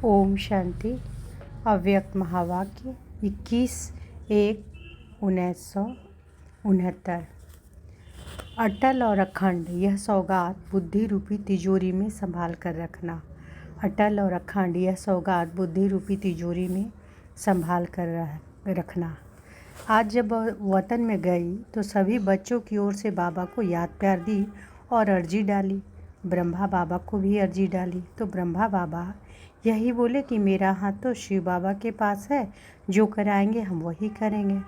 ओम शांति। अव्यक्त महावाक्य 21/1/1969। अटल और अखंड यह सौगात बुद्धि रूपी तिजोरी में संभाल कर रखना। अटल और अखंड यह सौगात बुद्धि रूपी तिजोरी में संभाल कर रखना। आज जब वतन में गई तो सभी बच्चों की ओर से बाबा को याद प्यार दी और अर्जी डाली। ब्रह्मा बाबा को भी अर्जी डाली तो ब्रह्मा बाबा यही बोले कि मेरा हाथ तो शिव बाबा के पास है, जो कराएंगे हम वही करेंगे।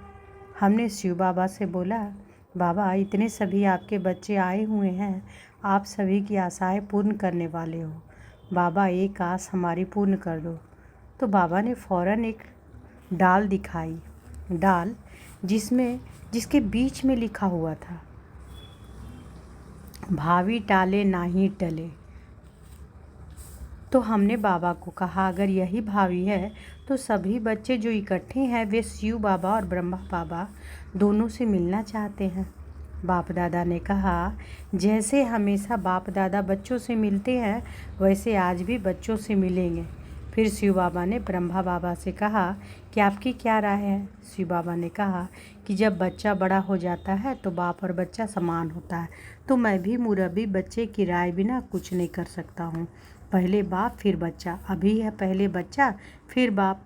हमने शिव बाबा से बोला, बाबा इतने सभी आपके बच्चे आए हुए हैं, आप सभी की आशाएं पूर्ण करने वाले हो, बाबा एक आस हमारी पूर्ण कर दो। तो बाबा ने फ़ौरन एक डाल दिखाई, डाल जिसके बीच में लिखा हुआ था, भावी टाले नाही टले। तो हमने बाबा को कहा, अगर यही भावी है तो सभी बच्चे जो इकट्ठे हैं वे शिव बाबा और ब्रह्मा बाबा दोनों से मिलना चाहते हैं। बाप दादा ने कहा, जैसे हमेशा बाप दादा बच्चों से मिलते हैं वैसे आज भी बच्चों से मिलेंगे। फिर शिव बाबा ने ब्रह्मा बाबा से कहा कि आपकी क्या राय है। शिव बाबा ने कहा कि जब बच्चा बड़ा हो जाता है तो बाप और बच्चा समान होता है, तो मैं भी मुरब्बी बच्चे की राय बिना कुछ नहीं कर सकता हूँ। पहले बाप फिर बच्चा, अभी है पहले बच्चा फिर बाप।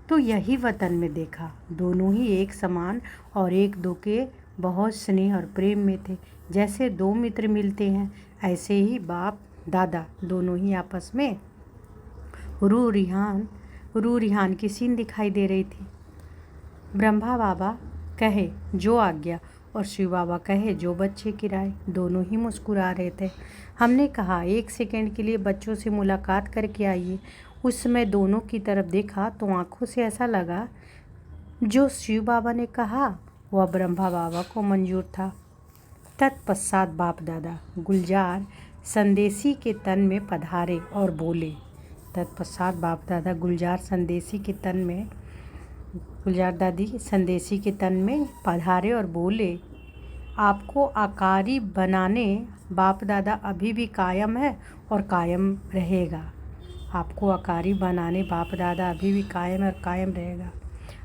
तो यही वतन में देखा, दोनों ही एक समान और एक दो के बहुत स्नेह और प्रेम में थे। जैसे दो मित्र मिलते हैं ऐसे ही बाप दादा दोनों ही आपस में रू रिहान की सीन दिखाई दे रही थी। ब्रह्मा बाबा कहे जो आज्ञा और शिव बाबा कहे जो बच्चे की राय, दोनों ही मुस्कुरा रहे थे। हमने कहा, एक सेकंड के लिए बच्चों से मुलाकात करके आइए। उस समय दोनों की तरफ देखा तो आंखों से ऐसा लगा जो शिव बाबा ने कहा वह ब्रह्मा बाबा को मंजूर था। तत्पश्चात बाप दादा गुलजार संदेशी के तन में पधारे और बोले, तत्पश्चात बाप दादा गुलजार दादी संदेशी के तन में पधारे और बोले, आपको आकारी बनाने बाप दादा अभी भी कायम है और कायम रहेगा। आपको आकारी बनाने बाप दादा अभी भी कायम और कायम रहेगा।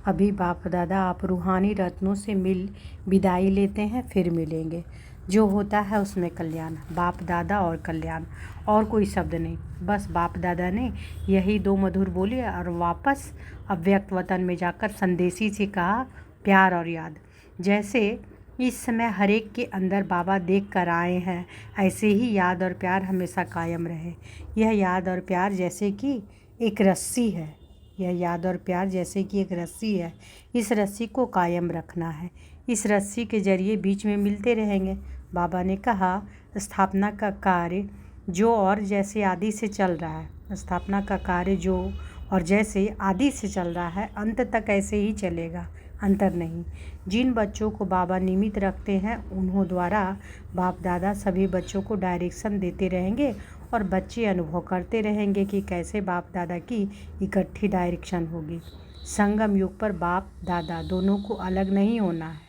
अभी बाप दादा आप रूहानी रत्नों से मिल विदाई लेते हैं, फिर मिलेंगे। जो होता है उसमें कल्याण, बाप दादा और कल्याण, और कोई शब्द नहीं। बस बाप दादा ने यही दो मधुर बोले और वापस अव्यक्त वतन में जाकर संदेशी से कहा, प्यार और याद। जैसे इस समय हर एक के अंदर बाबा देख कर आए हैं, ऐसे ही याद और प्यार हमेशा कायम रहे। यह याद और प्यार जैसे कि एक रस्सी है, यह याद और प्यार जैसे कि एक रस्सी है। इस रस्सी को कायम रखना है, इस रस्सी के जरिए बीच में मिलते रहेंगे। बाबा ने कहा, स्थापना का कार्य जो और जैसे आदि से चल रहा है, स्थापना का कार्य जो और जैसे आदि से चल रहा है अंत तक ऐसे ही चलेगा, अंतर नहीं। जिन बच्चों को बाबा निमित्त रखते हैं उन्हों द्वारा बाप दादा सभी बच्चों को डायरेक्शन देते रहेंगे और बच्चे अनुभव करते रहेंगे कि कैसे बाप दादा की इकट्ठी डायरेक्शन होगी। संगम युग पर बाप दादा दोनों को अलग नहीं होना है,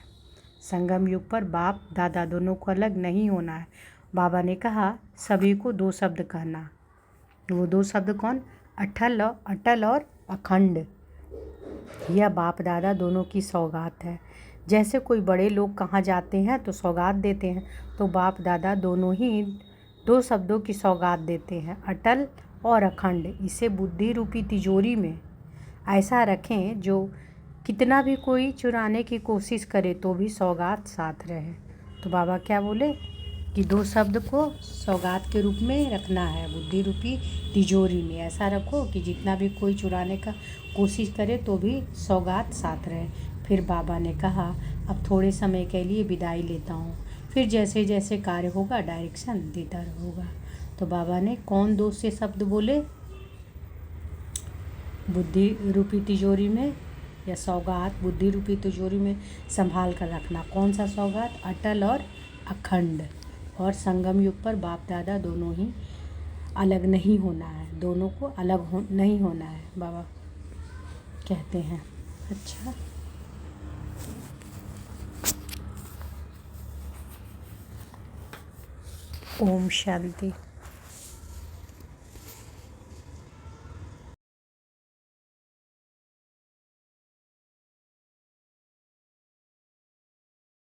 संगम युग पर बाप दादा दोनों को अलग नहीं होना है। बाबा ने कहा सभी को दो शब्द कहना। वो दो शब्द कौन? अटल और अखंड। यह बाप दादा दोनों की सौगात है। जैसे कोई बड़े लोग कहाँ जाते हैं तो सौगात देते हैं, तो बाप दादा दोनों ही दो शब्दों की सौगात देते हैं, अटल और अखंड। इसे बुद्धि रूपी तिजोरी में ऐसा रखें जो कितना भी कोई चुराने की कोशिश करे तो भी सौगात साथ रहे। तो बाबा क्या बोले कि दो शब्द को सौगात के रूप में रखना है, बुद्धि रूपी तिजोरी में ऐसा रखो कि जितना भी कोई चुराने का कोशिश करे तो भी सौगात साथ रहे। फिर बाबा ने कहा, अब थोड़े समय के लिए विदाई लेता हूँ, फिर जैसे जैसे कार्य होगा डायरेक्शन देता होगा। तो बाबा ने कौन दो से शब्द बोले? बुद्धि रूपी तिजोरी में या सौगात बुद्धि रूपी तिजोरी में संभाल कर रखना। कौन सा सौगात? अटल और अखंड। और संगम युग पर बाप दादा दोनों ही अलग नहीं होना है, दोनों को अलग नहीं होना है, बाबा कहते हैं। अच्छा, ओम शांति।